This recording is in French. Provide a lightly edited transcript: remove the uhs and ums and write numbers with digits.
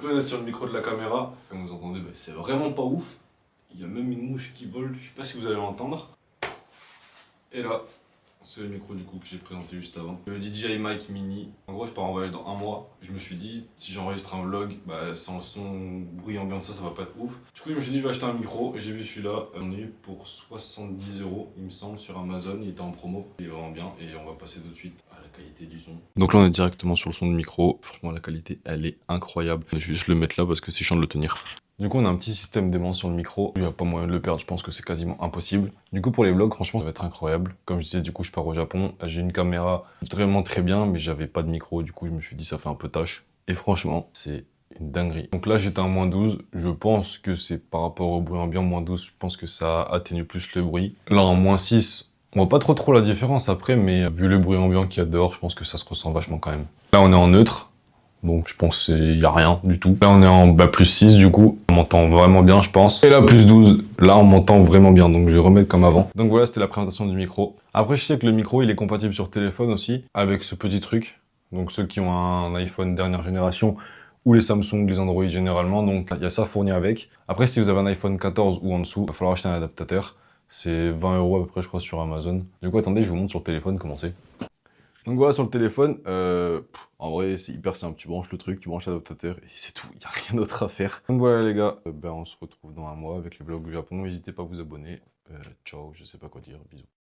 là on est sur le micro de la caméra. Comme vous entendez, bah, c'est vraiment pas ouf. Il y a même une mouche qui vole, je sais pas si vous allez l'entendre. Et là, c'est le micro du coup que j'ai présenté juste avant. Le DJI Mic Mini. En gros, je pars en voyage dans un mois. Je me suis dit, si j'enregistre un vlog, bah, sans le son, bruit ambiant, ça va pas être ouf. Du coup, je me suis dit, je vais acheter un micro. J'ai vu celui-là. On est pour 70 €, il me semble, sur Amazon. Il était en promo. Il est vraiment bien. Et on va passer tout de suite à la qualité du son. Donc là, on est directement sur le son de micro. Franchement, la qualité, elle est incroyable. Je vais juste le mettre là parce que c'est chiant de le tenir. Du coup, on a un petit système d'aimant sur le micro. Il n'y a pas moyen de le perdre, je pense que c'est quasiment impossible. Du coup, pour les vlogs, franchement, ça va être incroyable. Comme je disais, du coup, je pars au Japon. J'ai une caméra vraiment très bien, mais j'avais pas de micro. Du coup, je me suis dit, ça fait un peu tâche. Et franchement, c'est une dinguerie. Donc là, j'étais à -12. Je pense que c'est par rapport au bruit ambiant, -12, je pense que ça atténue plus le bruit. Là, en -6, on voit pas trop la différence après, mais vu le bruit ambiant qu'il y a dehors, je pense que ça se ressent vachement quand même. Là, on est en neutre. Donc je pense qu'il n'y a rien du tout. Là on est en +6 du coup. On m'entend vraiment bien je pense. Et là +12. Là on m'entend vraiment bien. Donc je vais remettre comme avant. Donc voilà, c'était la présentation du micro. Après je sais que le micro il est compatible sur téléphone aussi. Avec ce petit truc. Donc ceux qui ont un iPhone dernière génération. Ou les Samsung, les Android généralement. Donc il y a ça fourni avec. Après si vous avez un iPhone 14 ou en dessous, il va falloir acheter un adaptateur. C'est 20 € à peu près je crois sur Amazon. Du coup attendez, je vous montre sur le téléphone comment c'est. Donc voilà, sur le téléphone, en vrai, c'est hyper simple. Tu branches le truc, tu branches l'adaptateur et c'est tout. Il n'y a rien d'autre à faire. Donc voilà les gars, on se retrouve dans un mois avec les vlogs du Japon. N'hésitez pas à vous abonner. Ciao, je sais pas quoi dire. Bisous.